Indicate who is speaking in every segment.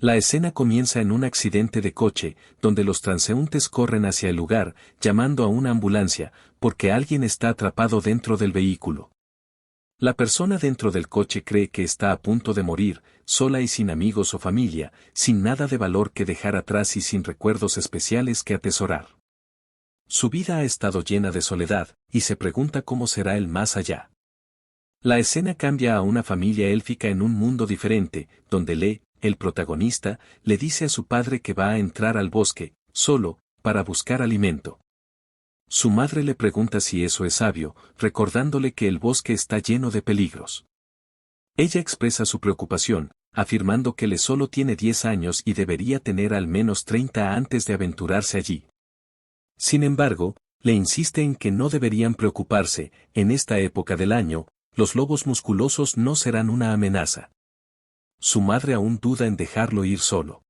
Speaker 1: La escena comienza en un accidente de coche, donde los transeúntes corren hacia el lugar, llamando a una ambulancia, porque alguien está atrapado dentro del vehículo. La persona dentro del coche cree que está a punto de morir, sola y sin amigos o familia, sin nada de valor que dejar atrás y sin recuerdos especiales que atesorar. Su vida ha estado llena de soledad, y se pregunta cómo será el más allá. La escena cambia a una familia élfica en un mundo diferente, donde Lee, el protagonista, le dice a su padre que va a entrar al bosque, solo, para buscar alimento. Su madre le pregunta si eso es sabio, recordándole que el bosque está lleno de peligros. Ella expresa su preocupación, afirmando que Lee solo tiene 10 años y debería tener al menos 30 antes de aventurarse allí. Sin embargo, le insiste en que no deberían preocuparse, en esta época del año, los lobos musculosos no serán una amenaza. Su madre aún duda en dejarlo ir solo.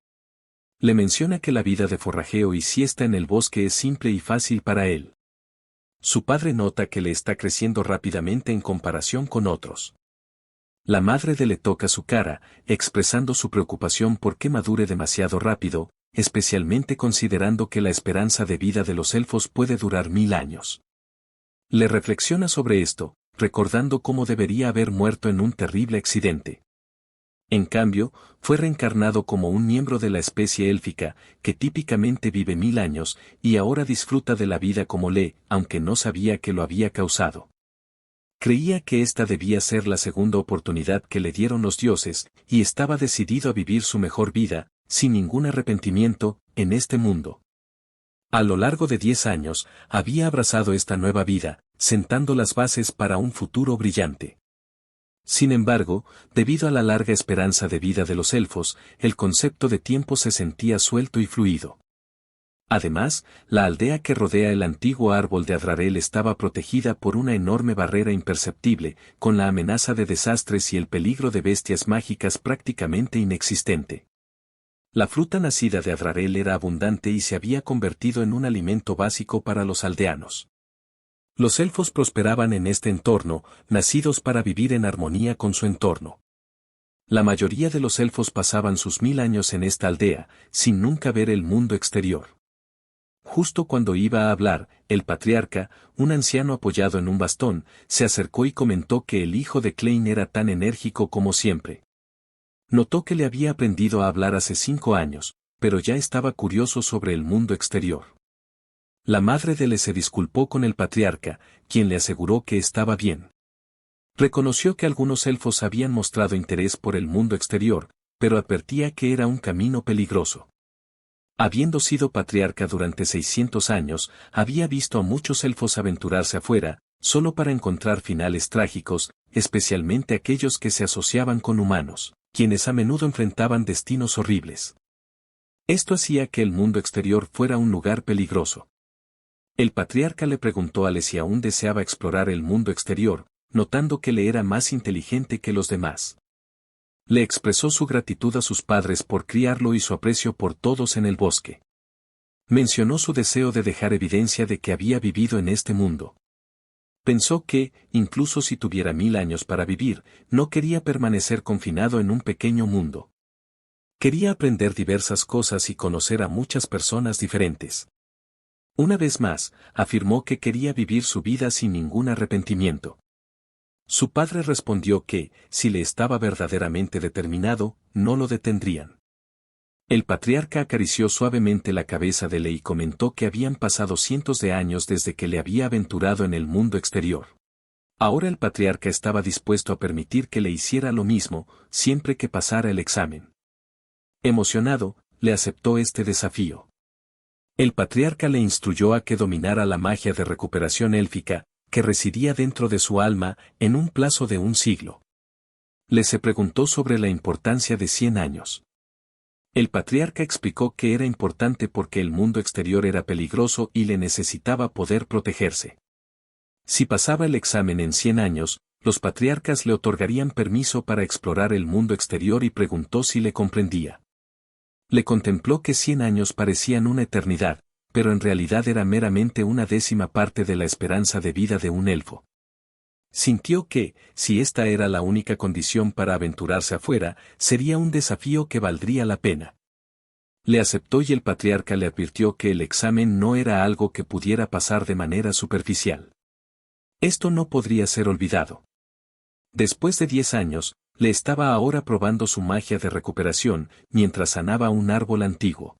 Speaker 1: Le menciona que la vida de forrajeo y siesta en el bosque es simple y fácil para él. Su padre nota que le está creciendo rápidamente en comparación con otros. La madre le toca su cara, expresando su preocupación por que madure demasiado rápido, especialmente considerando que la esperanza de vida de los elfos puede durar 1000 años. Le reflexiona sobre esto, recordando cómo debería haber muerto en un terrible accidente. En cambio, fue reencarnado como un miembro de la especie élfica, que típicamente vive 1000 años, y ahora disfruta de la vida como Lee, aunque no sabía que lo había causado. Creía que esta debía ser la segunda oportunidad que le dieron los dioses, y estaba decidido a vivir su mejor vida, sin ningún arrepentimiento, en este mundo. A lo largo de 10 años, había abrazado esta nueva vida, sentando las bases para un futuro brillante. Sin embargo, debido a la larga esperanza de vida de los elfos, el concepto de tiempo se sentía suelto y fluido. Además, la aldea que rodea el antiguo árbol de Adrarel estaba protegida por una enorme barrera imperceptible, con la amenaza de desastres y el peligro de bestias mágicas prácticamente inexistente. La fruta nacida de Adrarel era abundante y se había convertido en un alimento básico para los aldeanos. Los elfos prosperaban en este entorno, nacidos para vivir en armonía con su entorno. La mayoría de los elfos pasaban sus 1000 años en esta aldea, sin nunca ver el mundo exterior. Justo cuando iba a hablar, el patriarca, un anciano apoyado en un bastón, se acercó y comentó que el hijo de Klein era tan enérgico como siempre. Notó que le había aprendido a hablar hace 5 años, pero ya estaba curioso sobre el mundo exterior. La madre de Lee se disculpó con el patriarca, quien le aseguró que estaba bien. Reconoció que algunos elfos habían mostrado interés por el mundo exterior, pero advertía que era un camino peligroso. Habiendo sido patriarca durante 600 años, había visto a muchos elfos aventurarse afuera, solo para encontrar finales trágicos, especialmente aquellos que se asociaban con humanos, quienes a menudo enfrentaban destinos horribles. Esto hacía que el mundo exterior fuera un lugar peligroso. El patriarca le preguntó a Lee si aún deseaba explorar el mundo exterior, notando que Lee era más inteligente que los demás. Le expresó su gratitud a sus padres por criarlo y su aprecio por todos en el bosque. Mencionó su deseo de dejar evidencia de que había vivido en este mundo. Pensó que, incluso si tuviera 1000 años para vivir, no quería permanecer confinado en un pequeño mundo. Quería aprender diversas cosas y conocer a muchas personas diferentes. Una vez más, afirmó que quería vivir su vida sin ningún arrepentimiento. Su padre respondió que, si le estaba verdaderamente determinado, no lo detendrían. El patriarca acarició suavemente la cabeza de Lee y comentó que habían pasado cientos de años desde que le había aventurado en el mundo exterior. Ahora el patriarca estaba dispuesto a permitir que le hiciera lo mismo, siempre que pasara el examen. Emocionado, le aceptó este desafío. El patriarca le instruyó a que dominara la magia de recuperación élfica, que residía dentro de su alma, en un plazo de 1 siglo. Le se preguntó sobre la importancia de 100 años. El patriarca explicó que era importante porque el mundo exterior era peligroso y le necesitaba poder protegerse. Si pasaba el examen en 100 años, los patriarcas le otorgarían permiso para explorar el mundo exterior y preguntó si le comprendía. Le contempló que 100 años parecían una eternidad, pero en realidad era meramente una 10ª parte de la esperanza de vida de un elfo. Sintió que, si esta era la única condición para aventurarse afuera, sería un desafío que valdría la pena. Le aceptó y el patriarca le advirtió que el examen no era algo que pudiera pasar de manera superficial. Esto no podría ser olvidado. Después de 10 años, le estaba ahora probando su magia de recuperación, mientras sanaba un árbol antiguo.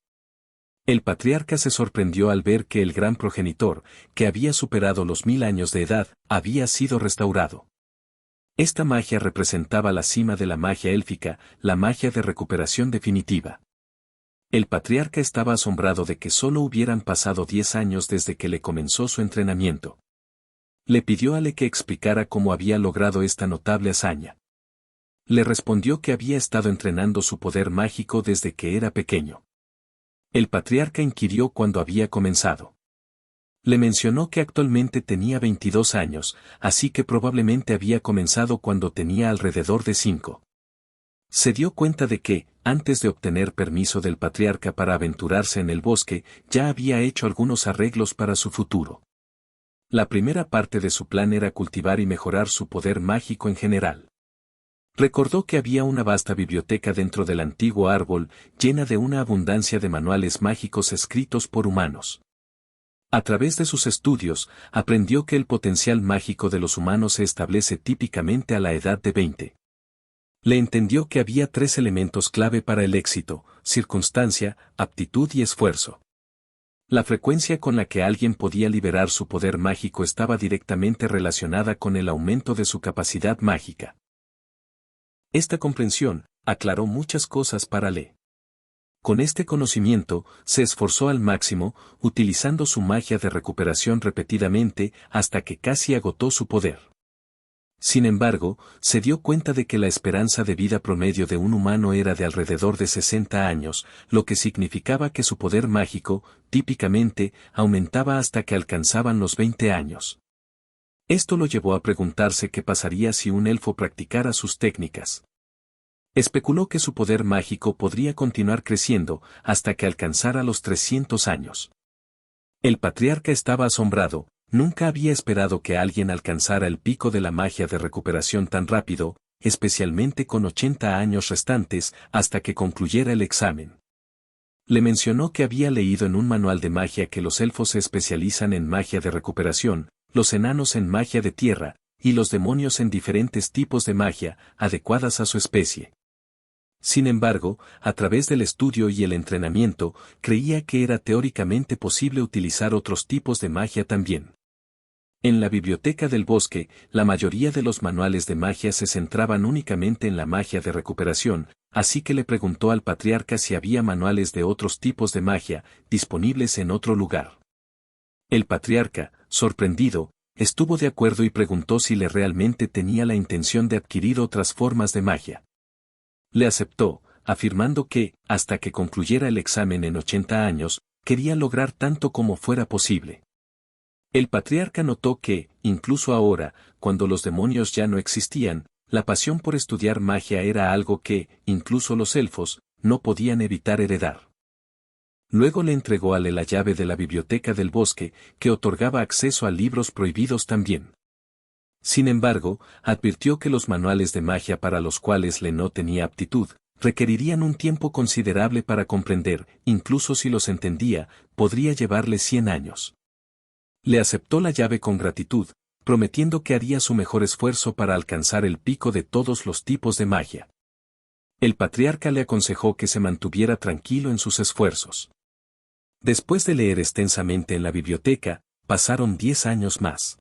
Speaker 1: El patriarca se sorprendió al ver que el gran progenitor, que había superado los 1000 años de edad, había sido restaurado. Esta magia representaba la cima de la magia élfica, la magia de recuperación definitiva. El patriarca estaba asombrado de que solo hubieran pasado 10 años desde que le comenzó su entrenamiento. Le pidió a Le que explicara cómo había logrado esta notable hazaña. Le respondió que había estado entrenando su poder mágico desde que era pequeño. El patriarca inquirió cuándo había comenzado. Le mencionó que actualmente tenía 22 años, así que probablemente había comenzado cuando tenía alrededor de 5. Se dio cuenta de que, antes de obtener permiso del patriarca para aventurarse en el bosque, ya había hecho algunos arreglos para su futuro. La primera parte de su plan era cultivar y mejorar su poder mágico en general. Recordó que había una vasta biblioteca dentro del antiguo árbol, llena de una abundancia de manuales mágicos escritos por humanos. A través de sus estudios, aprendió que el potencial mágico de los humanos se establece típicamente a la edad de 20. Le entendió que había 3 elementos clave para el éxito: circunstancia, aptitud y esfuerzo. La frecuencia con la que alguien podía liberar su poder mágico estaba directamente relacionada con el aumento de su capacidad mágica. Esta comprensión aclaró muchas cosas para Le. Con este conocimiento, se esforzó al máximo, utilizando su magia de recuperación repetidamente hasta que casi agotó su poder. Sin embargo, se dio cuenta de que la esperanza de vida promedio de un humano era de alrededor de 60 años, lo que significaba que su poder mágico, típicamente, aumentaba hasta que alcanzaban los 20 años. Esto lo llevó a preguntarse qué pasaría si un elfo practicara sus técnicas. Especuló que su poder mágico podría continuar creciendo hasta que alcanzara los 300 años. El patriarca estaba asombrado, nunca había esperado que alguien alcanzara el pico de la magia de recuperación tan rápido, especialmente con 80 años restantes, hasta que concluyera el examen. Le mencionó que había leído en un manual de magia que los elfos se especializan en magia de recuperación, los enanos en magia de tierra, y los demonios en diferentes tipos de magia, adecuadas a su especie. Sin embargo, a través del estudio y el entrenamiento, creía que era teóricamente posible utilizar otros tipos de magia también. En la biblioteca del bosque, la mayoría de los manuales de magia se centraban únicamente en la magia de recuperación, así que le preguntó al patriarca si había manuales de otros tipos de magia disponibles en otro lugar. El patriarca, sorprendido, estuvo de acuerdo y preguntó si Le realmente tenía la intención de adquirir otras formas de magia. Le aceptó, afirmando que, hasta que concluyera el examen en 80 años, quería lograr tanto como fuera posible. El patriarca notó que, incluso ahora, cuando los demonios ya no existían, la pasión por estudiar magia era algo que, incluso los elfos, no podían evitar heredar. Luego le entregó a Le la llave de la biblioteca del bosque, que otorgaba acceso a libros prohibidos también. Sin embargo, advirtió que los manuales de magia para los cuales Le no tenía aptitud, requerirían un tiempo considerable para comprender, incluso si los entendía, podría llevarle 100 años. Le aceptó la llave con gratitud, prometiendo que haría su mejor esfuerzo para alcanzar el pico de todos los tipos de magia. El patriarca le aconsejó que se mantuviera tranquilo en sus esfuerzos. Después de leer extensamente en la biblioteca, pasaron 10 años más.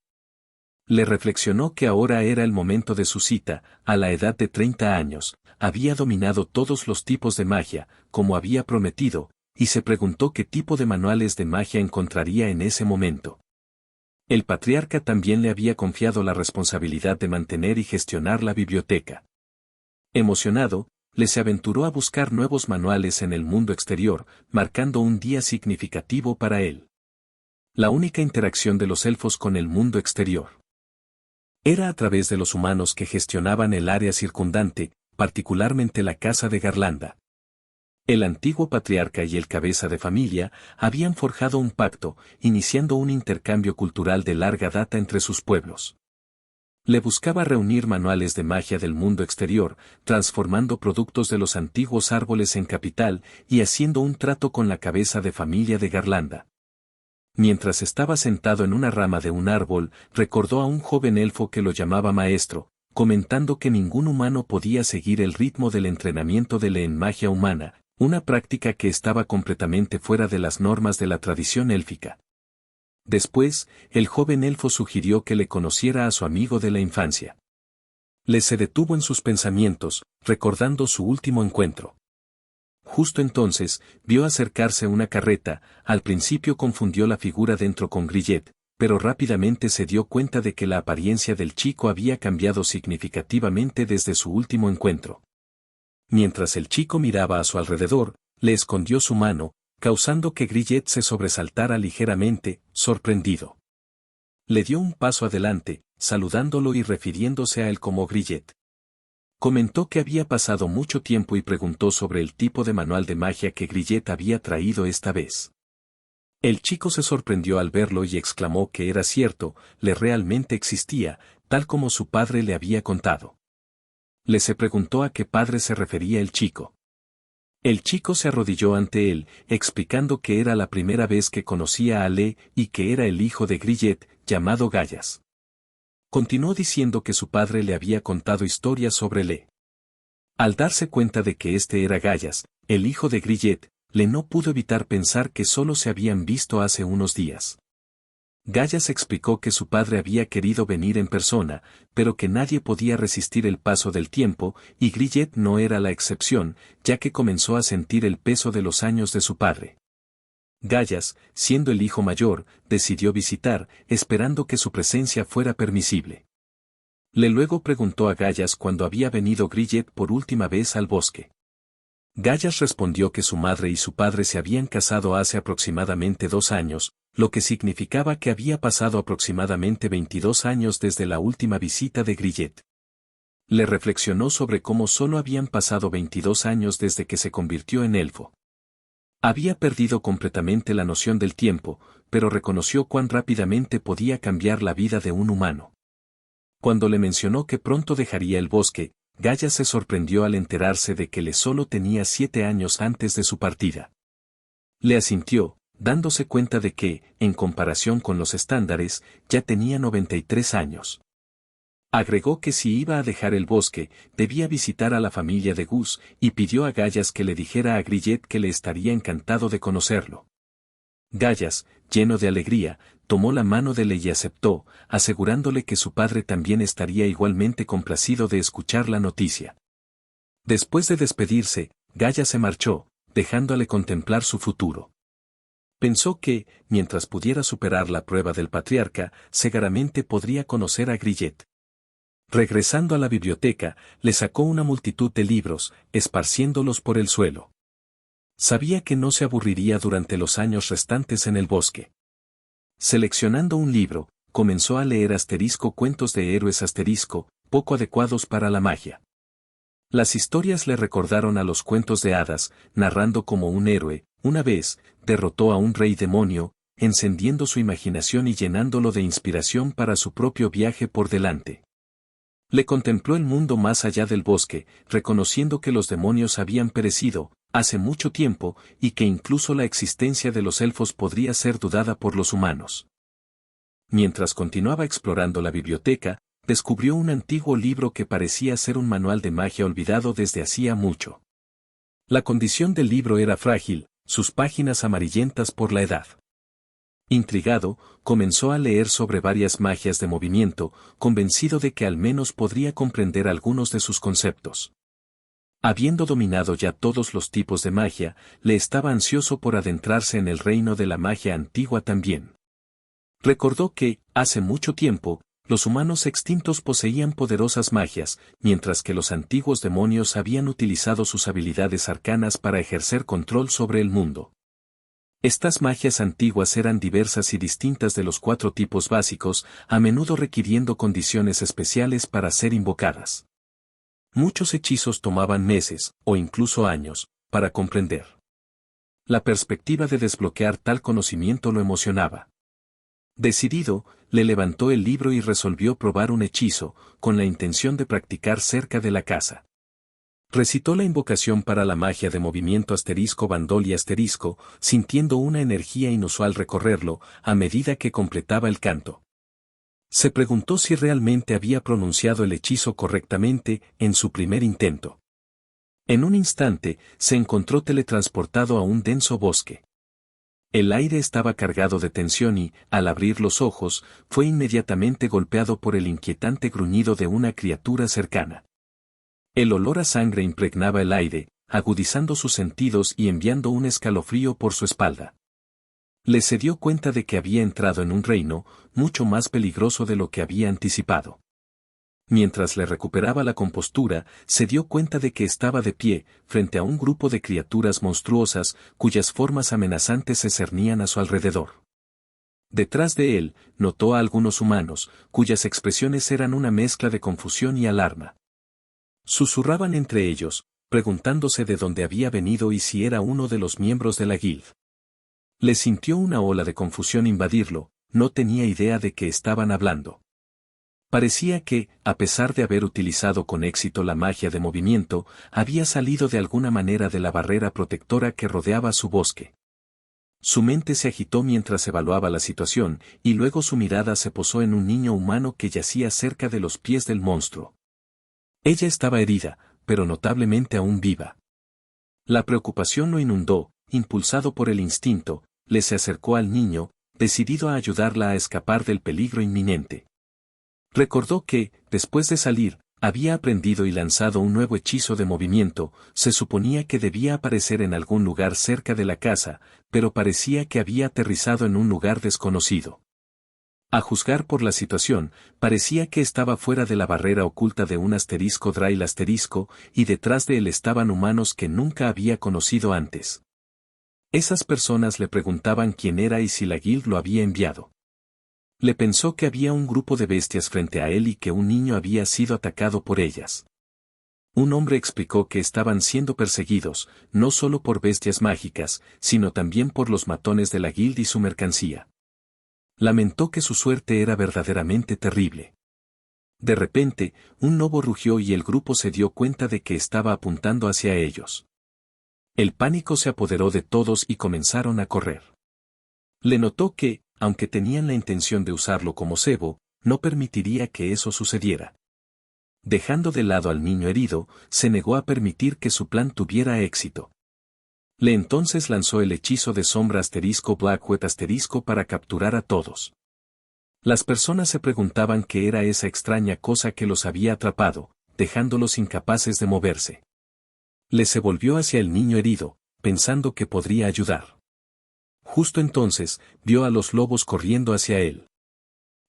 Speaker 1: Le reflexionó que ahora era el momento de su cita, a la edad de 30 años, había dominado todos los tipos de magia, como había prometido, y se preguntó qué tipo de manuales de magia encontraría en ese momento. El patriarca también le había confiado la responsabilidad de mantener y gestionar la biblioteca. Emocionado, Le se aventuró a buscar nuevos manuales en el mundo exterior, marcando un día significativo para él. La única interacción de los elfos con el mundo exterior era a través de los humanos que gestionaban el área circundante, particularmente la casa de Garlanda. El antiguo patriarca y el cabeza de familia habían forjado un pacto, iniciando un intercambio cultural de larga data entre sus pueblos. Le buscaba reunir manuales de magia del mundo exterior, transformando productos de los antiguos árboles en capital y haciendo un trato con la cabeza de familia de Garlanda. Mientras estaba sentado en una rama de un árbol, recordó a un joven elfo que lo llamaba maestro, comentando que ningún humano podía seguir el ritmo del entrenamiento de Lee en magia humana, una práctica que estaba completamente fuera de las normas de la tradición élfica. Después, el joven elfo sugirió que le conociera a su amigo de la infancia. Lee se detuvo en sus pensamientos, recordando su último encuentro. Justo entonces, vio acercarse una carreta, al principio confundió la figura dentro con Grillet, pero rápidamente se dio cuenta de que la apariencia del chico había cambiado significativamente desde su último encuentro. Mientras el chico miraba a su alrededor, le escondió su mano, causando que Grillet se sobresaltara ligeramente, sorprendido. Le dio un paso adelante, saludándolo y refiriéndose a él como Grillet. Comentó que había pasado mucho tiempo y preguntó sobre el tipo de manual de magia que Grillet había traído esta vez. El chico se sorprendió al verlo y exclamó que era cierto, le realmente existía, tal como su padre le había contado. Le se preguntó a qué padre se refería el chico. El chico se arrodilló ante él, explicando que era la primera vez que conocía a Lee y que era el hijo de Grillet, llamado Gallas. Continuó diciendo que su padre le había contado historias sobre Lee. Al darse cuenta de que este era Gallas, el hijo de Grillet, Lee no pudo evitar pensar que solo se habían visto hace unos días. Gallas explicó que su padre había querido venir en persona, pero que nadie podía resistir el paso del tiempo, y Grillet no era la excepción, ya que comenzó a sentir el peso de los años de su padre. Gallas, siendo el hijo mayor, decidió visitar, esperando que su presencia fuera permisible. Le luego preguntó a Gallas cuándo había venido Grillet por última vez al bosque. Gallas respondió que su madre y su padre se habían casado hace aproximadamente 2 años, lo que significaba que había pasado aproximadamente 22 años desde la última visita de Grillet. Le reflexionó sobre cómo solo habían pasado 22 años desde que se convirtió en elfo. Había perdido completamente la noción del tiempo, pero reconoció cuán rápidamente podía cambiar la vida de un humano. Cuando le mencionó que pronto dejaría el bosque, Gallas se sorprendió al enterarse de que Lee solo tenía 7 años antes de su partida. Le asintió, dándose cuenta de que, en comparación con los estándares, ya tenía 93 años. Agregó que si iba a dejar el bosque, debía visitar a la familia de Gus, y pidió a Gallas que le dijera a Grillet que le estaría encantado de conocerlo. Gallas, lleno de alegría, tomó la mano de Lee y aceptó, asegurándole que su padre también estaría igualmente complacido de escuchar la noticia. Después de despedirse, Gallas se marchó, dejándole contemplar su futuro. Pensó que, mientras pudiera superar la prueba del patriarca, seguramente podría conocer a Grillet. Regresando a la biblioteca, le sacó una multitud de libros, esparciéndolos por el suelo. Sabía que no se aburriría durante los años restantes en el bosque. Seleccionando un libro, comenzó a leer cuentos de héroes poco adecuados para la magia. Las historias le recordaron a los cuentos de hadas, narrando cómo un héroe, una vez, derrotó a un rey demonio, encendiendo su imaginación y llenándolo de inspiración para su propio viaje por delante. Le contempló el mundo más allá del bosque, reconociendo que los demonios habían perecido, hace mucho tiempo, y que incluso la existencia de los elfos podría ser dudada por los humanos. Mientras continuaba explorando la biblioteca, descubrió un antiguo libro que parecía ser un manual de magia olvidado desde hacía mucho. La condición del libro era frágil, sus páginas amarillentas por la edad. Intrigado, comenzó a leer sobre varias magias de movimiento, convencido de que al menos podría comprender algunos de sus conceptos. Habiendo dominado ya todos los tipos de magia, le estaba ansioso por adentrarse en el reino de la magia antigua también. Recordó que, hace mucho tiempo, los humanos extintos poseían poderosas magias, mientras que los antiguos demonios habían utilizado sus habilidades arcanas para ejercer control sobre el mundo. Estas magias antiguas eran diversas y distintas de los 4 tipos básicos, a menudo requiriendo condiciones especiales para ser invocadas. Muchos hechizos tomaban meses, o incluso años, para comprender. La perspectiva de desbloquear tal conocimiento lo emocionaba. Decidido, le levantó el libro y resolvió probar un hechizo, con la intención de practicar cerca de la casa. Recitó la invocación para la magia de movimiento bandol y sintiendo una energía inusual recorrerlo, a medida que completaba el canto. Se preguntó si realmente había pronunciado el hechizo correctamente en su primer intento. En un instante, se encontró teletransportado a un denso bosque. El aire estaba cargado de tensión y, al abrir los ojos, fue inmediatamente golpeado por el inquietante gruñido de una criatura cercana. El olor a sangre impregnaba el aire, agudizando sus sentidos y enviando un escalofrío por su espalda. Se dio cuenta de que había entrado en un reino, mucho más peligroso de lo que había anticipado. Mientras le recuperaba la compostura, se dio cuenta de que estaba de pie, frente a un grupo de criaturas monstruosas, cuyas formas amenazantes se cernían a su alrededor. Detrás de él, notó a algunos humanos, cuyas expresiones eran una mezcla de confusión y alarma. Susurraban entre ellos, preguntándose de dónde había venido y si era uno de los miembros de la guild. Le sintió una ola de confusión invadirlo, no tenía idea de qué estaban hablando. Parecía que, a pesar de haber utilizado con éxito la magia de movimiento, había salido de alguna manera de la barrera protectora que rodeaba su bosque. Su mente se agitó mientras evaluaba la situación, y luego su mirada se posó en un niño humano que yacía cerca de los pies del monstruo. Ella estaba herida, pero notablemente aún viva. La preocupación lo inundó, impulsado por el instinto, se acercó al niño, decidido a ayudarla a escapar del peligro inminente. Recordó que, después de salir, había aprendido y lanzado un nuevo hechizo de movimiento, se suponía que debía aparecer en algún lugar cerca de la casa, pero parecía que había aterrizado en un lugar desconocido. A juzgar por la situación, parecía que estaba fuera de la barrera oculta de un Drail y detrás de él estaban humanos que nunca había conocido antes. Esas personas le preguntaban quién era y si la guild lo había enviado. Le pensó que había un grupo de bestias frente a él y que un niño había sido atacado por ellas. Un hombre explicó que estaban siendo perseguidos, no solo por bestias mágicas, sino también por los matones de la guild y su mercancía. Lamentó que su suerte era verdaderamente terrible. De repente, un lobo rugió y el grupo se dio cuenta de que estaba apuntando hacia ellos. El pánico se apoderó de todos y comenzaron a correr. Le notó que, aunque tenían la intención de usarlo como cebo, no permitiría que eso sucediera. Dejando de lado al niño herido, se negó a permitir que su plan tuviera éxito. Entonces lanzó el hechizo de sombra Blackwood para capturar a todos. Las personas se preguntaban qué era esa extraña cosa que los había atrapado, dejándolos incapaces de moverse. Se volvió hacia el niño herido, pensando que podría ayudar. Justo entonces, vio a los lobos corriendo hacia él.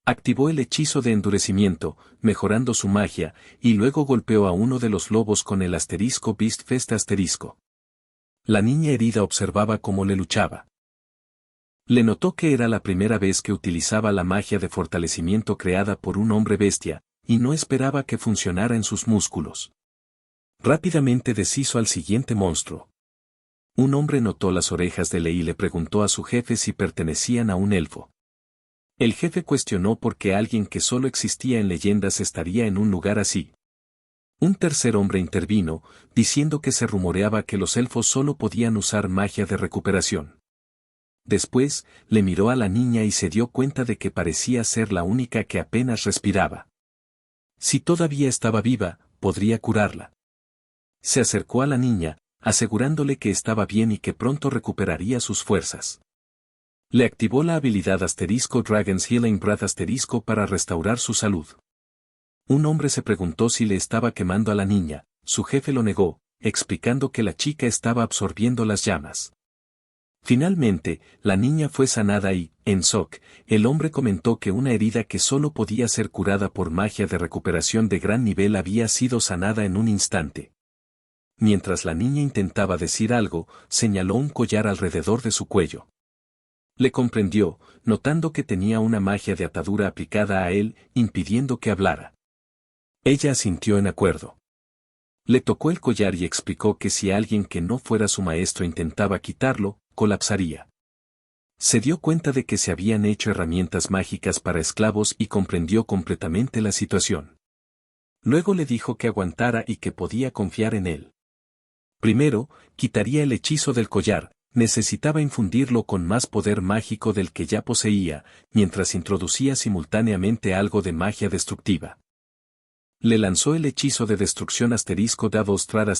Speaker 1: Activó el hechizo de endurecimiento, mejorando su magia, y luego golpeó a uno de los lobos con el Beast Fest . La niña herida observaba cómo le luchaba. Notó que era la primera vez que utilizaba la magia de fortalecimiento creada por un hombre bestia, y no esperaba que funcionara en sus músculos. Rápidamente deshizo al siguiente monstruo. Un hombre notó las orejas de Lei y le preguntó a su jefe si pertenecían a un elfo. El jefe cuestionó por qué alguien que solo existía en leyendas estaría en un lugar así. Un tercer hombre intervino, diciendo que se rumoreaba que los elfos solo podían usar magia de recuperación. Después, le miró a la niña y se dio cuenta de que parecía ser la única que apenas respiraba. Si todavía estaba viva, podría curarla. Se acercó a la niña, asegurándole que estaba bien y que pronto recuperaría sus fuerzas. Le activó la habilidad Dragon's Healing Breath para restaurar su salud. Un hombre se preguntó si le estaba quemando a la niña, su jefe lo negó, explicando que la chica estaba absorbiendo las llamas. Finalmente, la niña fue sanada y, en shock, el hombre comentó que una herida que solo podía ser curada por magia de recuperación de gran nivel había sido sanada en un instante. Mientras la niña intentaba decir algo, señaló un collar alrededor de su cuello. Le comprendió, notando que tenía una magia de atadura aplicada a él, impidiendo que hablara. Ella asintió en acuerdo. Le tocó el collar y explicó que si alguien que no fuera su maestro intentaba quitarlo, colapsaría. Se dio cuenta de que se habían hecho herramientas mágicas para esclavos y comprendió completamente la situación. Luego le dijo que aguantara y que podía confiar en él. Primero, quitaría el hechizo del collar, necesitaba infundirlo con más poder mágico del que ya poseía, mientras introducía simultáneamente algo de magia destructiva. Le lanzó el hechizo de destrucción *Davostrar*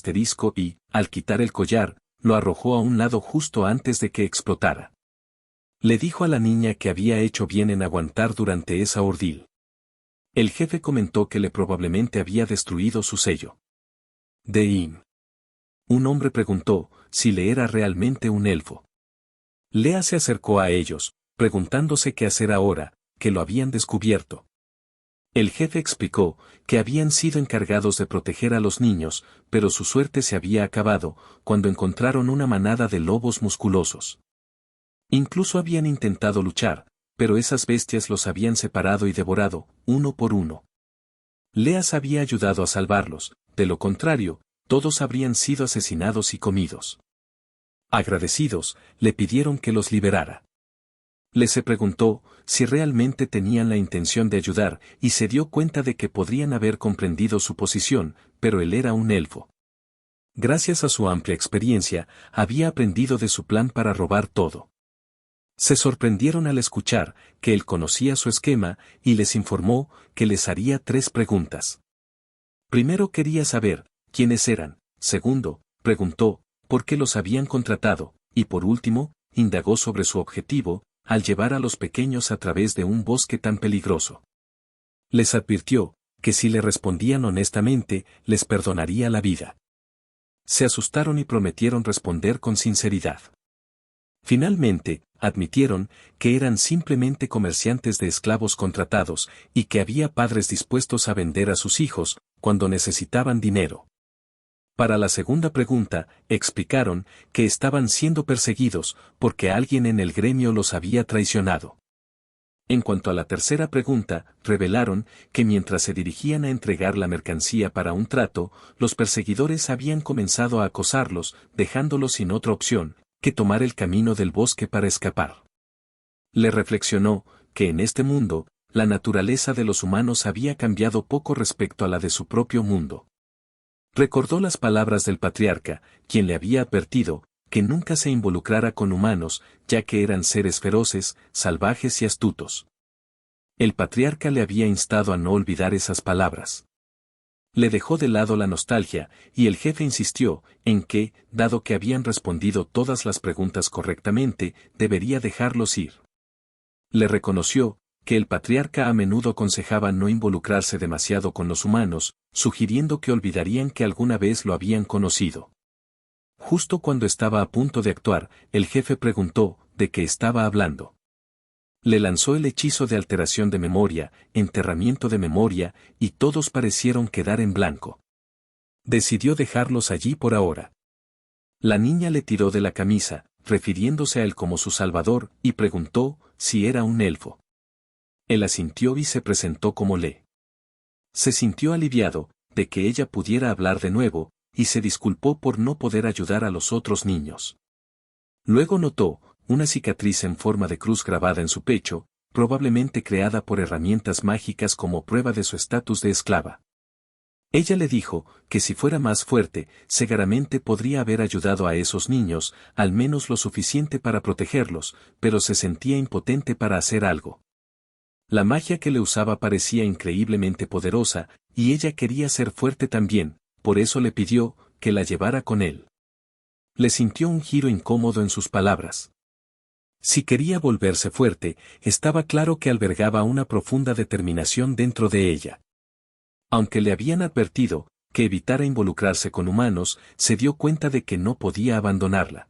Speaker 1: y, al quitar el collar, lo arrojó a un lado justo antes de que explotara. Le dijo a la niña que había hecho bien en aguantar durante esa ordeal. El jefe comentó que le probablemente había destruido su sello. Deim. Un hombre preguntó si le era realmente un elfo. Lea se acercó a ellos, preguntándose qué hacer ahora, que lo habían descubierto. El jefe explicó que habían sido encargados de proteger a los niños, pero su suerte se había acabado cuando encontraron una manada de lobos musculosos. Incluso habían intentado luchar, pero esas bestias los habían separado y devorado, uno por uno. Leas había ayudado a salvarlos, de lo contrario, todos habrían sido asesinados y comidos. Agradecidos, le pidieron que los liberara. Se preguntó si realmente tenían la intención de ayudar y se dio cuenta de que podrían haber comprendido su posición, pero él era un elfo. Gracias a su amplia experiencia, había aprendido de su plan para robar todo. Se sorprendieron al escuchar que él conocía su esquema y les informó que les haría 3 preguntas. Primero quería saber quiénes eran, segundo, preguntó por qué los habían contratado, y por último, indagó sobre su objetivo, al llevar a los pequeños a través de un bosque tan peligroso. Les advirtió que si le respondían honestamente, les perdonaría la vida. Se asustaron y prometieron responder con sinceridad. Finalmente, admitieron que eran simplemente comerciantes de esclavos contratados y que había padres dispuestos a vender a sus hijos cuando necesitaban dinero. Para la segunda pregunta, explicaron que estaban siendo perseguidos porque alguien en el gremio los había traicionado. En cuanto a la tercera pregunta, revelaron que mientras se dirigían a entregar la mercancía para un trato, los perseguidores habían comenzado a acosarlos, dejándolos sin otra opción que tomar el camino del bosque para escapar. Le reflexionó que en este mundo, la naturaleza de los humanos había cambiado poco respecto a la de su propio mundo. Recordó las palabras del patriarca, quien le había advertido que nunca se involucrara con humanos, ya que eran seres feroces, salvajes y astutos. El patriarca le había instado a no olvidar esas palabras. Le dejó de lado la nostalgia, y el jefe insistió en que, dado que habían respondido todas las preguntas correctamente, debería dejarlos ir. Le reconoció que el patriarca a menudo aconsejaba no involucrarse demasiado con los humanos, sugiriendo que olvidarían que alguna vez lo habían conocido. Justo cuando estaba a punto de actuar, el jefe preguntó de qué estaba hablando. Le lanzó el hechizo de alteración de memoria, enterramiento de memoria, y todos parecieron quedar en blanco. Decidió dejarlos allí por ahora. La niña le tiró de la camisa, refiriéndose a él como su salvador, y preguntó si era un elfo. Él asintió y se presentó como Le. Se sintió aliviado de que ella pudiera hablar de nuevo, y se disculpó por no poder ayudar a los otros niños. Luego notó una cicatriz en forma de cruz grabada en su pecho, probablemente creada por herramientas mágicas como prueba de su estatus de esclava. Ella le dijo que si fuera más fuerte, seguramente podría haber ayudado a esos niños, al menos lo suficiente para protegerlos, pero se sentía impotente para hacer algo. La magia que le usaba parecía increíblemente poderosa, y ella quería ser fuerte también, por eso le pidió que la llevara con él. Le sintió un giro incómodo en sus palabras. Si quería volverse fuerte, estaba claro que albergaba una profunda determinación dentro de ella. Aunque le habían advertido que evitara involucrarse con humanos, se dio cuenta de que no podía abandonarla.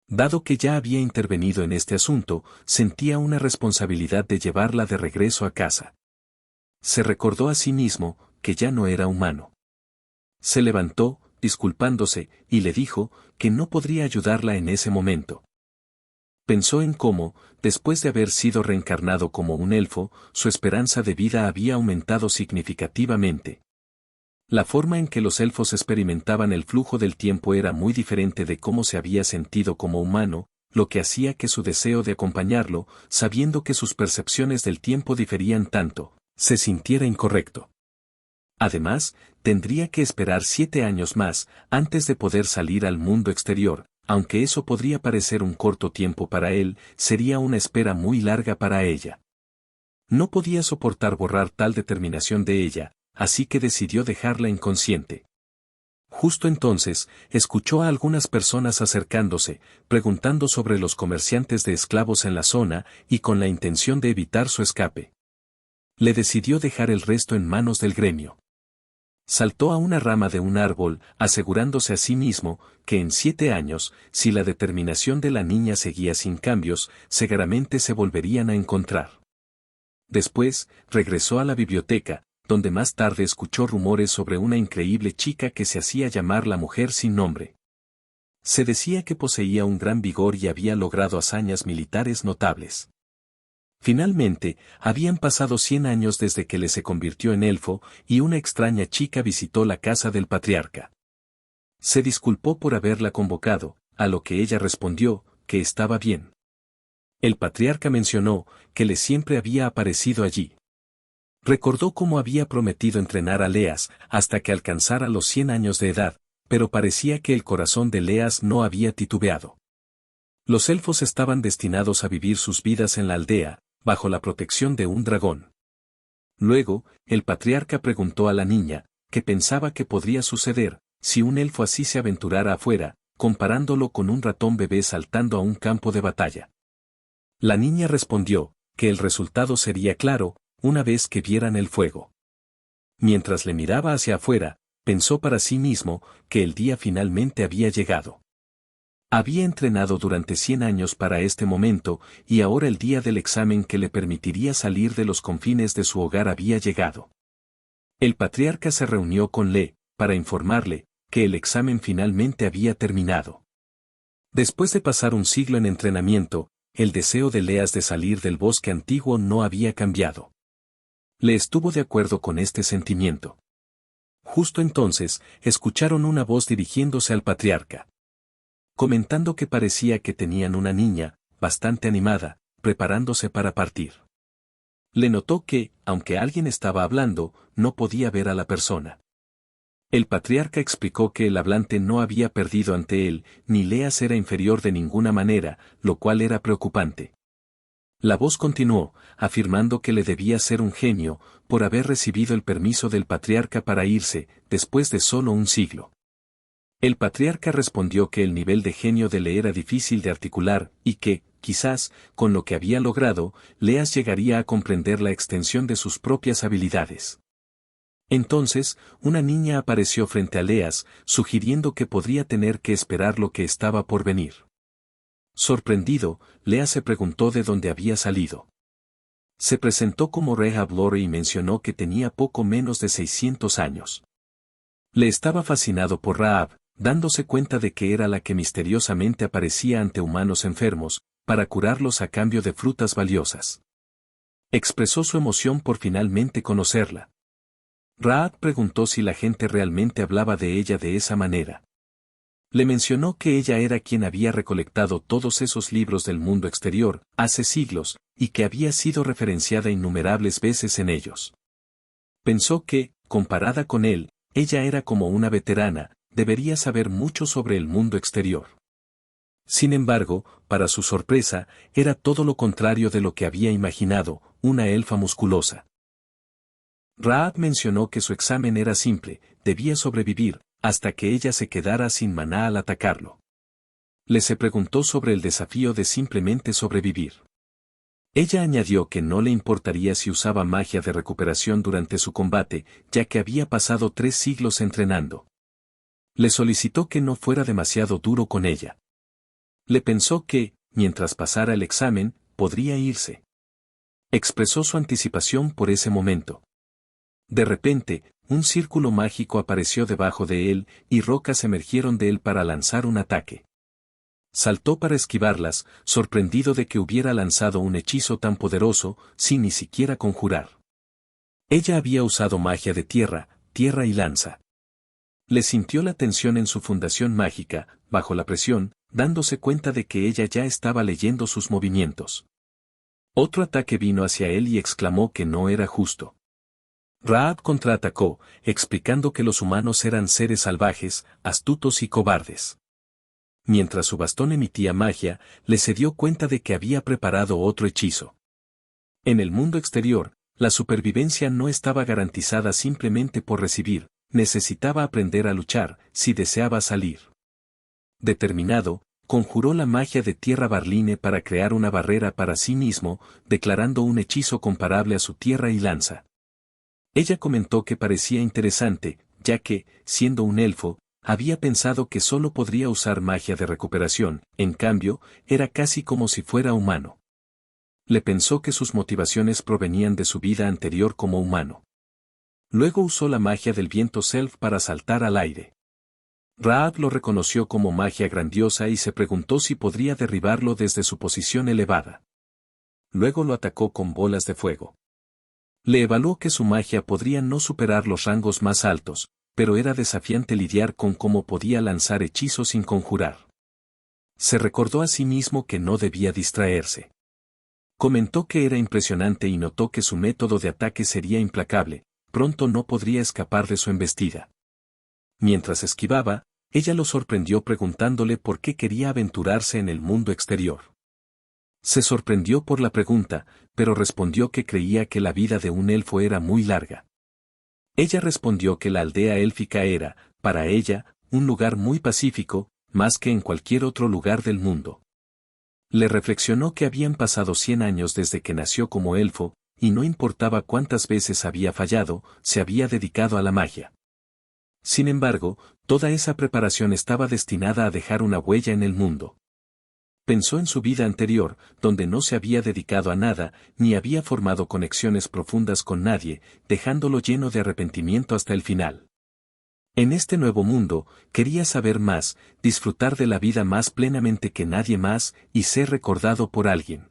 Speaker 1: Dado que ya había intervenido en este asunto, sentía una responsabilidad de llevarla de regreso a casa. Se recordó a sí mismo que ya no era humano. Se levantó, disculpándose, y le dijo que no podría ayudarla en ese momento. Pensó en cómo, después de haber sido reencarnado como un elfo, su esperanza de vida había aumentado significativamente. La forma en que los elfos experimentaban el flujo del tiempo era muy diferente de cómo se había sentido como humano, lo que hacía que su deseo de acompañarlo, sabiendo que sus percepciones del tiempo diferían tanto, se sintiera incorrecto. Además, tendría que esperar 7 años más antes de poder salir al mundo exterior, aunque eso podría parecer un corto tiempo para él, sería una espera muy larga para ella. No podía soportar borrar tal determinación de ella, así que decidió dejarla inconsciente. Justo entonces, escuchó a algunas personas acercándose, preguntando sobre los comerciantes de esclavos en la zona y con la intención de evitar su escape. Le decidió dejar el resto en manos del gremio. Saltó a una rama de un árbol, asegurándose a sí mismo que en 7 años, si la determinación de la niña seguía sin cambios, seguramente se volverían a encontrar. Después, regresó a la biblioteca, donde más tarde escuchó rumores sobre una increíble chica que se hacía llamar la mujer sin nombre. Se decía que poseía un gran vigor y había logrado hazañas militares notables. Finalmente, habían pasado 100 años desde que le se convirtió en elfo, y una extraña chica visitó la casa del patriarca. Se disculpó por haberla convocado, a lo que ella respondió, que estaba bien. El patriarca mencionó que le siempre había aparecido allí. Recordó cómo había prometido entrenar a Leas hasta que alcanzara los 100 años de edad, pero parecía que el corazón de Leas no había titubeado. Los elfos estaban destinados a vivir sus vidas en la aldea, bajo la protección de un dragón. Luego, el patriarca preguntó a la niña, qué pensaba que podría suceder, si un elfo así se aventurara afuera, comparándolo con un ratón bebé saltando a un campo de batalla. La niña respondió, que el resultado sería claro, una vez que vieran el fuego. Mientras le miraba hacia afuera, pensó para sí mismo, que el día finalmente había llegado. Había entrenado durante 100 años para este momento, y ahora el día del examen que le permitiría salir de los confines de su hogar había llegado. El patriarca se reunió con Le, para informarle, que el examen finalmente había terminado. Después de pasar un siglo en entrenamiento, el deseo de Leas de salir del bosque antiguo no había cambiado. Le estuvo de acuerdo con este sentimiento. Justo entonces, escucharon una voz dirigiéndose al patriarca, comentando que parecía que tenían una niña, bastante animada, preparándose para partir. Le notó que, aunque alguien estaba hablando, no podía ver a la persona. El patriarca explicó que el hablante no había perdido ante él, ni Leas era inferior de ninguna manera, lo cual era preocupante. La voz continuó, afirmando que le debía ser un genio, por haber recibido el permiso del patriarca para irse, después de solo un siglo. El patriarca respondió que el nivel de genio de Le era difícil de articular, y que, quizás, con lo que había logrado, Leas llegaría a comprender la extensión de sus propias habilidades. Entonces, una niña apareció frente a Leas, sugiriendo que podría tener que esperar lo que estaba por venir. Sorprendido, Leas se preguntó de dónde había salido. Se presentó como Rehab Lore y mencionó que tenía poco menos de 600 años. Le estaba fascinado por Rahab, dándose cuenta de que era la que misteriosamente aparecía ante humanos enfermos, para curarlos a cambio de frutas valiosas. Expresó su emoción por finalmente conocerla. Rahab preguntó si la gente realmente hablaba de ella de esa manera. Le mencionó que ella era quien había recolectado todos esos libros del mundo exterior, hace siglos, y que había sido referenciada innumerables veces en ellos. Pensó que, comparada con él, ella era como una veterana, debería saber mucho sobre el mundo exterior. Sin embargo, para su sorpresa, era todo lo contrario de lo que había imaginado, una elfa musculosa. Rahab mencionó que su examen era simple, debía sobrevivir, hasta que ella se quedara sin maná al atacarlo. Le se preguntó sobre el desafío de simplemente sobrevivir. Ella añadió que no le importaría si usaba magia de recuperación durante su combate, ya que había pasado 3 siglos entrenando. Le solicitó que no fuera demasiado duro con ella. Le pensó que, mientras pasara el examen, podría irse. Expresó su anticipación por ese momento. De repente, un círculo mágico apareció debajo de él, y rocas emergieron de él para lanzar un ataque. Saltó para esquivarlas, sorprendido de que hubiera lanzado un hechizo tan poderoso, sin ni siquiera conjurar. Ella había usado magia de tierra y lanza. Le sintió la tensión en su fundación mágica, bajo la presión, dándose cuenta de que ella ya estaba leyendo sus movimientos. Otro ataque vino hacia él y exclamó que no era justo. Rahab contraatacó, explicando que los humanos eran seres salvajes, astutos y cobardes. Mientras su bastón emitía magia, se dio cuenta de que había preparado otro hechizo. En el mundo exterior, la supervivencia no estaba garantizada simplemente por recibir, necesitaba aprender a luchar, si deseaba salir. Determinado, conjuró la magia de tierra Barline para crear una barrera para sí mismo, declarando un hechizo comparable a su tierra y lanza. Ella comentó que parecía interesante, ya que, siendo un elfo, había pensado que solo podría usar magia de recuperación, en cambio, era casi como si fuera humano. Le pensó que sus motivaciones provenían de su vida anterior como humano. Luego usó la magia del viento Self para saltar al aire. Rahab lo reconoció como magia grandiosa y se preguntó si podría derribarlo desde su posición elevada. Luego lo atacó con bolas de fuego. Le evaluó que su magia podría no superar los rangos más altos, pero era desafiante lidiar con cómo podía lanzar hechizos sin conjurar. Se recordó a sí mismo que no debía distraerse. Comentó que era impresionante y notó que su método de ataque sería implacable, pronto no podría escapar de su embestida. Mientras esquivaba, ella lo sorprendió preguntándole por qué quería aventurarse en el mundo exterior. Se sorprendió por la pregunta, pero respondió que creía que la vida de un elfo era muy larga. Ella respondió que la aldea élfica era, para ella, un lugar muy pacífico, más que en cualquier otro lugar del mundo. Le reflexionó que habían pasado 100 años desde que nació como elfo, y no importaba cuántas veces había fallado, se había dedicado a la magia. Sin embargo, toda esa preparación estaba destinada a dejar una huella en el mundo. Pensó en su vida anterior, donde no se había dedicado a nada, ni había formado conexiones profundas con nadie, dejándolo lleno de arrepentimiento hasta el final. En este nuevo mundo, quería saber más, disfrutar de la vida más plenamente que nadie más, y ser recordado por alguien.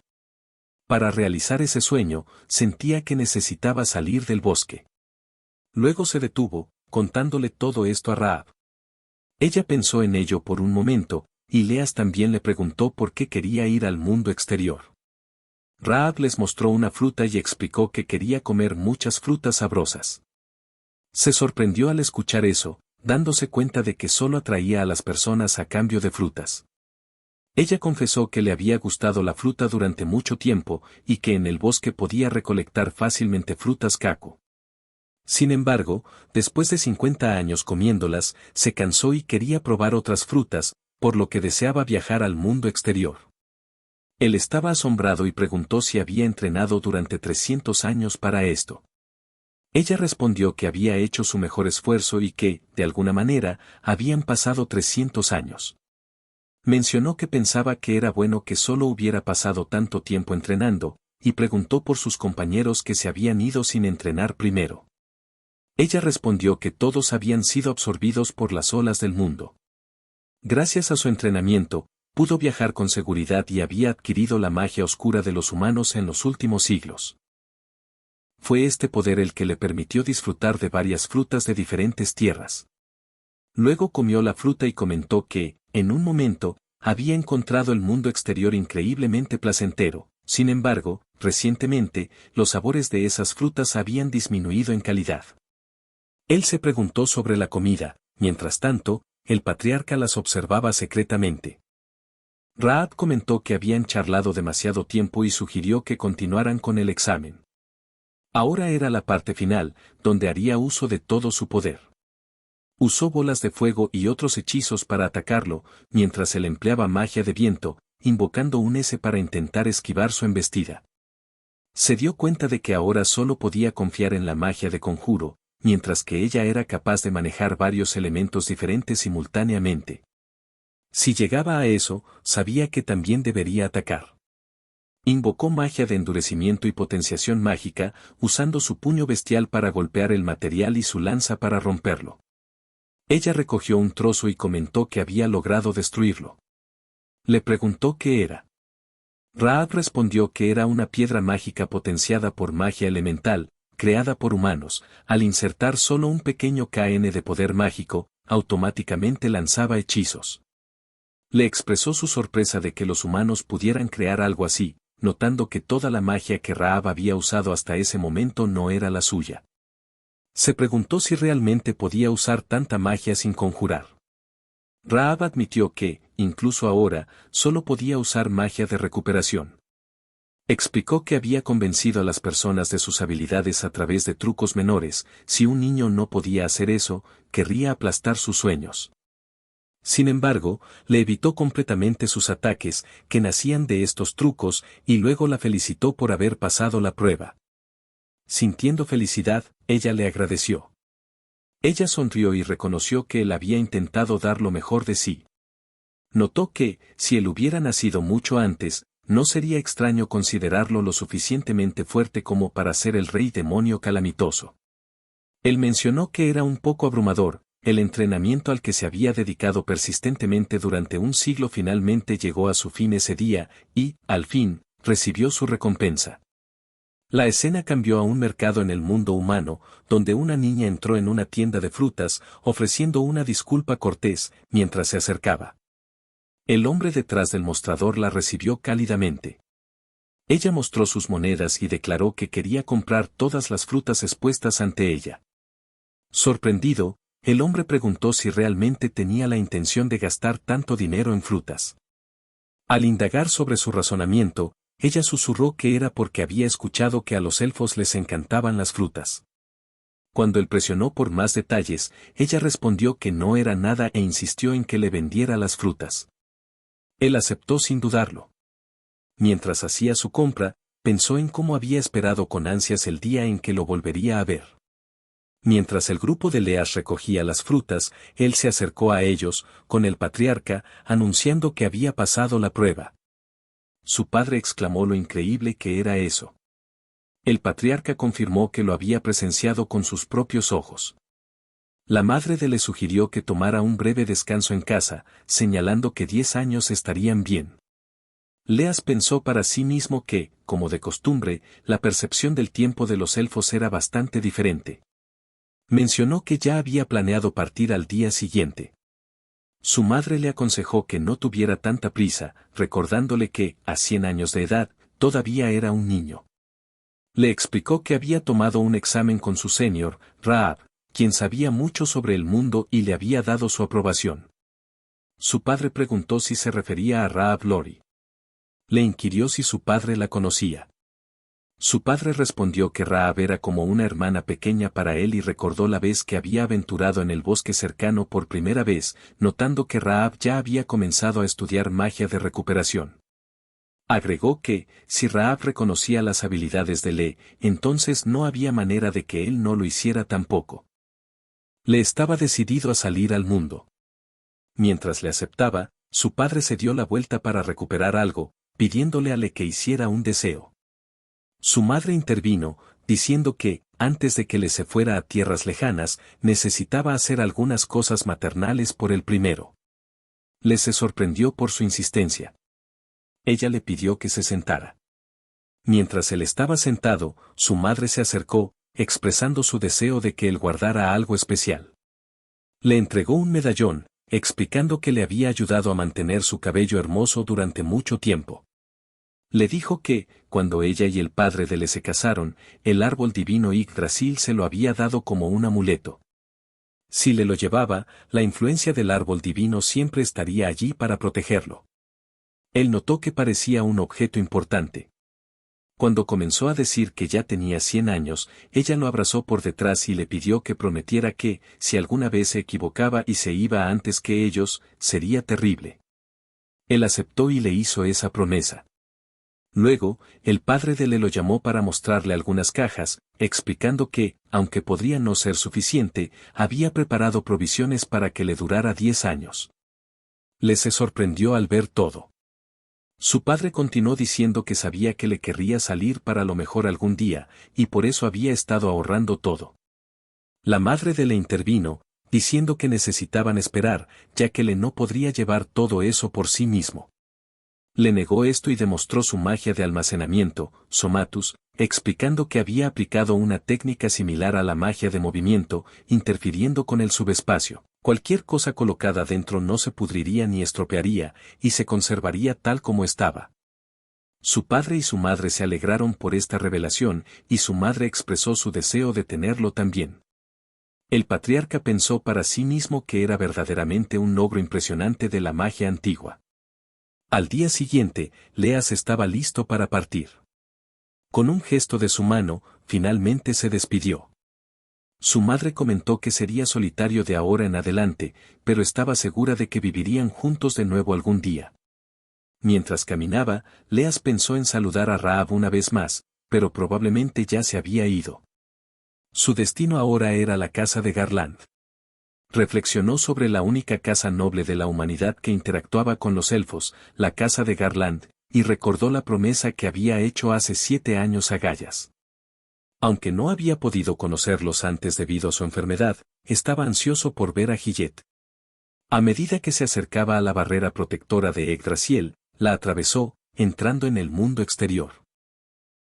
Speaker 1: Para realizar ese sueño, sentía que necesitaba salir del bosque. Luego se detuvo, contándole todo esto a Rahab. Ella pensó en ello por un momento, y Leas también le preguntó por qué quería ir al mundo exterior. Rahab les mostró una fruta y explicó que quería comer muchas frutas sabrosas. Se sorprendió al escuchar eso, dándose cuenta de que solo atraía a las personas a cambio de frutas. Ella confesó que le había gustado la fruta durante mucho tiempo, y que en el bosque podía recolectar fácilmente frutas caco. Sin embargo, después de 50 años comiéndolas, se cansó y quería probar otras frutas, por lo que deseaba viajar al mundo exterior. Él estaba asombrado y preguntó si había entrenado durante 300 años para esto. Ella respondió que había hecho su mejor esfuerzo y que, de alguna manera, habían pasado 300 años. Mencionó que pensaba que era bueno que solo hubiera pasado tanto tiempo entrenando, y preguntó por sus compañeros que se habían ido sin entrenar primero. Ella respondió que todos habían sido absorbidos por las olas del mundo. Gracias a su entrenamiento, pudo viajar con seguridad y había adquirido la magia oscura de los humanos en los últimos siglos. Fue este poder el que le permitió disfrutar de varias frutas de diferentes tierras. Luego comió la fruta y comentó que, en un momento, había encontrado el mundo exterior increíblemente placentero. Sin embargo, recientemente, los sabores de esas frutas habían disminuido en calidad. Él se preguntó sobre la comida, mientras tanto, el patriarca las observaba secretamente. Rahab comentó que habían charlado demasiado tiempo y sugirió que continuaran con el examen. Ahora era la parte final, donde haría uso de todo su poder. Usó bolas de fuego y otros hechizos para atacarlo, mientras él empleaba magia de viento, invocando un S para intentar esquivar su embestida. Se dio cuenta de que ahora solo podía confiar en la magia de conjuro, mientras que ella era capaz de manejar varios elementos diferentes simultáneamente. Si llegaba a eso, sabía que también debería atacar. Invocó magia de endurecimiento y potenciación mágica, usando su puño bestial para golpear el material y su lanza para romperlo. Ella recogió un trozo y comentó que había logrado destruirlo. Le preguntó qué era. Rahab respondió que era una piedra mágica potenciada por magia elemental, creada por humanos. Al insertar solo un pequeño KN de poder mágico, automáticamente lanzaba hechizos. Le expresó su sorpresa de que los humanos pudieran crear algo así, notando que toda la magia que Rahab había usado hasta ese momento no era la suya. Se preguntó si realmente podía usar tanta magia sin conjurar. Rahab admitió que, incluso ahora, solo podía usar magia de recuperación. Explicó que había convencido a las personas de sus habilidades a través de trucos menores. Si un niño no podía hacer eso, querría aplastar sus sueños. Sin embargo, le evitó completamente sus ataques, que nacían de estos trucos, y luego la felicitó por haber pasado la prueba. Sintiendo felicidad, ella le agradeció. Ella sonrió y reconoció que él había intentado dar lo mejor de sí. Notó que, si él hubiera nacido mucho antes, no sería extraño considerarlo lo suficientemente fuerte como para ser el rey demonio calamitoso. Él mencionó que era un poco abrumador. El entrenamiento al que se había dedicado persistentemente durante un siglo finalmente llegó a su fin ese día, y, al fin, recibió su recompensa. La escena cambió a un mercado en el mundo humano, donde una niña entró en una tienda de frutas, ofreciendo una disculpa cortés, mientras se acercaba. El hombre detrás del mostrador la recibió cálidamente. Ella mostró sus monedas y declaró que quería comprar todas las frutas expuestas ante ella. Sorprendido, el hombre preguntó si realmente tenía la intención de gastar tanto dinero en frutas. Al indagar sobre su razonamiento, ella susurró que era porque había escuchado que a los elfos les encantaban las frutas. Cuando él presionó por más detalles, ella respondió que no era nada e insistió en que le vendiera las frutas. Él aceptó sin dudarlo. Mientras hacía su compra, pensó en cómo había esperado con ansias el día en que lo volvería a ver. Mientras el grupo de Leas recogía las frutas, él se acercó a ellos, con el patriarca, anunciando que había pasado la prueba. Su padre exclamó lo increíble que era eso. El patriarca confirmó que lo había presenciado con sus propios ojos. La madre de le sugirió que tomara un breve descanso en casa, señalando que 10 años estarían bien. Leas pensó para sí mismo que, como de costumbre, la percepción del tiempo de los elfos era bastante diferente. Mencionó que ya había planeado partir al día siguiente. Su madre le aconsejó que no tuviera tanta prisa, recordándole que, a 100 años de edad, todavía era un niño. Le explicó que había tomado un examen con su senior, Rahab, quien sabía mucho sobre el mundo y le había dado su aprobación. Su padre preguntó si se refería a Rahab Lori. Le inquirió si su padre la conocía. Su padre respondió que Rahab era como una hermana pequeña para él y recordó la vez que había aventurado en el bosque cercano por primera vez, notando que Rahab ya había comenzado a estudiar magia de recuperación. Agregó que, si Rahab reconocía las habilidades de Le, entonces no había manera de que él no lo hiciera tampoco. Le estaba decidido a salir al mundo. Mientras le aceptaba, su padre se dio la vuelta para recuperar algo, pidiéndole a Le que hiciera un deseo. Su madre intervino, diciendo que, antes de que le se fuera a tierras lejanas, necesitaba hacer algunas cosas maternales por el primero. Le se sorprendió por su insistencia. Ella le pidió que se sentara. Mientras él estaba sentado, su madre se acercó, expresando su deseo de que él guardara algo especial. Le entregó un medallón, explicando que le había ayudado a mantener su cabello hermoso durante mucho tiempo. Le dijo que, cuando ella y el padre de Le se casaron, el árbol divino Yggdrasil se lo había dado como un amuleto. Si Le lo llevaba, la influencia del árbol divino siempre estaría allí para protegerlo. Él notó que parecía un objeto importante. Cuando comenzó a decir que ya tenía 100 años, ella lo abrazó por detrás y le pidió que prometiera que, si alguna vez se equivocaba y se iba antes que ellos, sería terrible. Él aceptó y le hizo esa promesa. Luego, el padre de Le lo llamó para mostrarle algunas cajas, explicando que, aunque podría no ser suficiente, había preparado provisiones para que le durara 10 años. Le se sorprendió al ver todo. Su padre continuó diciendo que sabía que le querría salir para lo mejor algún día, y por eso había estado ahorrando todo. La madre de Le intervino, diciendo que necesitaban esperar, ya que Le no podría llevar todo eso por sí mismo. Le negó esto y demostró su magia de almacenamiento, Somatus, explicando que había aplicado una técnica similar a la magia de movimiento, interfiriendo con el subespacio. Cualquier cosa colocada dentro no se pudriría ni estropearía, y se conservaría tal como estaba. Su padre y su madre se alegraron por esta revelación, y su madre expresó su deseo de tenerlo también. El patriarca pensó para sí mismo que era verdaderamente un logro impresionante de la magia antigua. Al día siguiente, Leas estaba listo para partir. Con un gesto de su mano, finalmente se despidió. Su madre comentó que sería solitario de ahora en adelante, pero estaba segura de que vivirían juntos de nuevo algún día. Mientras caminaba, Leas pensó en saludar a Rahab una vez más, pero probablemente ya se había ido. Su destino ahora era la casa de Garland. Reflexionó sobre la única casa noble de la humanidad que interactuaba con los elfos, la casa de Garland, y recordó la promesa que había hecho hace 7 años a Gaias. Aunque no había podido conocerlos antes debido a su enfermedad, estaba ansioso por ver a Gillet. A medida que se acercaba a la barrera protectora de Yggdrasil, la atravesó, entrando en el mundo exterior.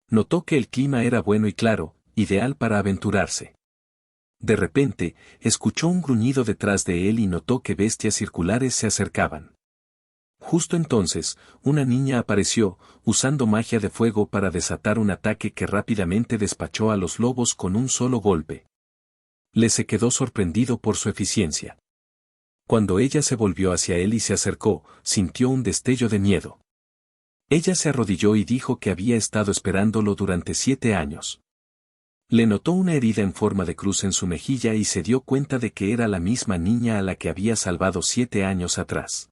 Speaker 1: Notó que el clima era bueno y claro, ideal para aventurarse. De repente, escuchó un gruñido detrás de él y notó que bestias circulares se acercaban. Justo entonces, una niña apareció, usando magia de fuego para desatar un ataque que rápidamente despachó a los lobos con un solo golpe. Le se quedó sorprendido por su eficiencia. Cuando ella se volvió hacia él y se acercó, sintió un destello de miedo. Ella se arrodilló y dijo que había estado esperándolo durante 7 años. Le notó una herida en forma de cruz en su mejilla y se dio cuenta de que era la misma niña a la que había salvado 7 años atrás.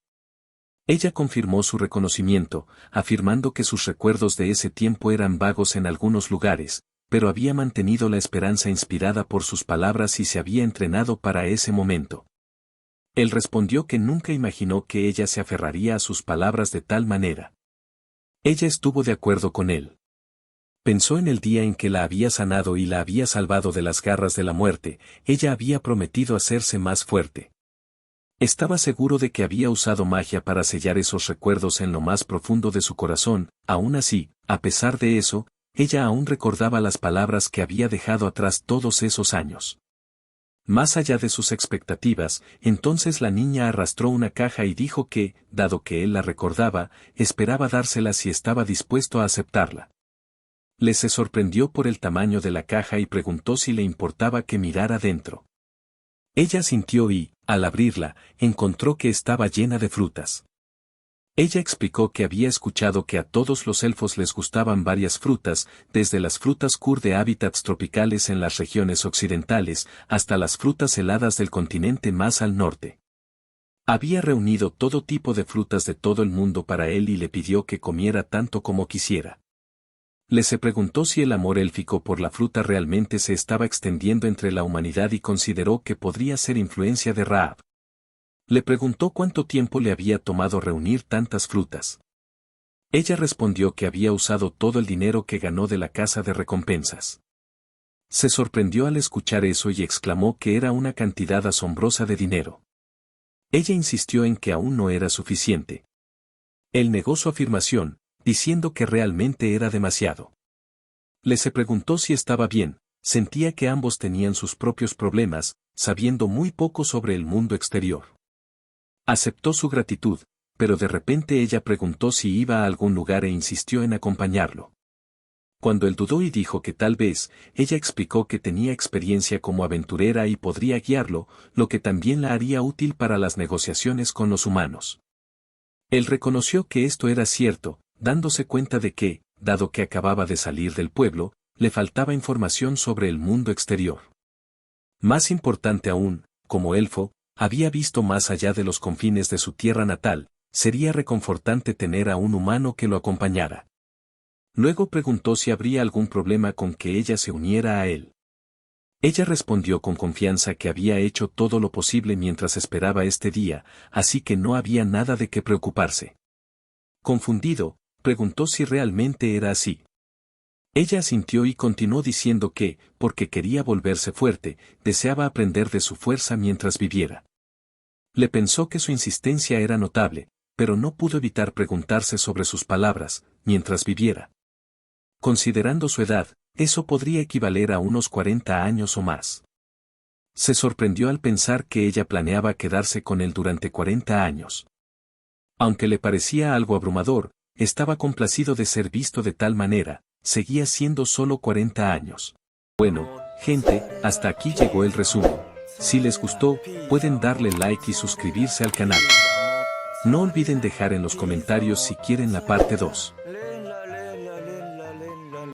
Speaker 1: Ella confirmó su reconocimiento, afirmando que sus recuerdos de ese tiempo eran vagos en algunos lugares, pero había mantenido la esperanza inspirada por sus palabras y se había entrenado para ese momento. Él respondió que nunca imaginó que ella se aferraría a sus palabras de tal manera. Ella estuvo de acuerdo con él. Pensó en el día en que la había sanado y la había salvado de las garras de la muerte. Ella había prometido hacerse más fuerte. Estaba seguro de que había usado magia para sellar esos recuerdos en lo más profundo de su corazón. Aún así, a pesar de eso, ella aún recordaba las palabras que había dejado atrás todos esos años. Más allá de sus expectativas, entonces la niña arrastró una caja y dijo que, dado que él la recordaba, esperaba dársela si estaba dispuesto a aceptarla. Le se sorprendió por el tamaño de la caja y preguntó si le importaba que mirara dentro. Ella sintió y, al abrirla, encontró que estaba llena de frutas. Ella explicó que había escuchado que a todos los elfos les gustaban varias frutas, desde las frutas Kur de hábitats tropicales en las regiones occidentales, hasta las frutas heladas del continente más al norte. Había reunido todo tipo de frutas de todo el mundo para él y le pidió que comiera tanto como quisiera. Le se preguntó si el amor élfico por la fruta realmente se estaba extendiendo entre la humanidad y consideró que podría ser influencia de Rahab. Le preguntó cuánto tiempo le había tomado reunir tantas frutas. Ella respondió que había usado todo el dinero que ganó de la casa de recompensas. Se sorprendió al escuchar eso y exclamó que era una cantidad asombrosa de dinero. Ella insistió en que aún no era suficiente. Él negó su afirmación, diciendo que realmente era demasiado. Le se preguntó si estaba bien, sentía que ambos tenían sus propios problemas, sabiendo muy poco sobre el mundo exterior. Aceptó su gratitud, pero de repente ella preguntó si iba a algún lugar e insistió en acompañarlo. Cuando él dudó y dijo que tal vez, ella explicó que tenía experiencia como aventurera y podría guiarlo, lo que también la haría útil para las negociaciones con los humanos. Él reconoció que esto era cierto, dándose cuenta de que, dado que acababa de salir del pueblo, le faltaba información sobre el mundo exterior. Más importante aún, como elfo, había visto más allá de los confines de su tierra natal, sería reconfortante tener a un humano que lo acompañara. Luego preguntó si habría algún problema con que ella se uniera a él. Ella respondió con confianza que había hecho todo lo posible mientras esperaba este día, así que no había nada de qué preocuparse. Confundido, preguntó si realmente era así. Ella asintió y continuó diciendo que, porque quería volverse fuerte, deseaba aprender de su fuerza mientras viviera. Le pensó que su insistencia era notable, pero no pudo evitar preguntarse sobre sus palabras, mientras viviera. Considerando su edad, eso podría equivaler a unos 40 años o más. Se sorprendió al pensar que ella planeaba quedarse con él durante 40 años. Aunque le parecía algo abrumador, estaba complacido de ser visto de tal manera, seguía siendo solo 40 años. Bueno, gente, hasta aquí llegó el resumen. Si les gustó, pueden darle like y suscribirse al canal. No olviden dejar en los comentarios si quieren la parte 2.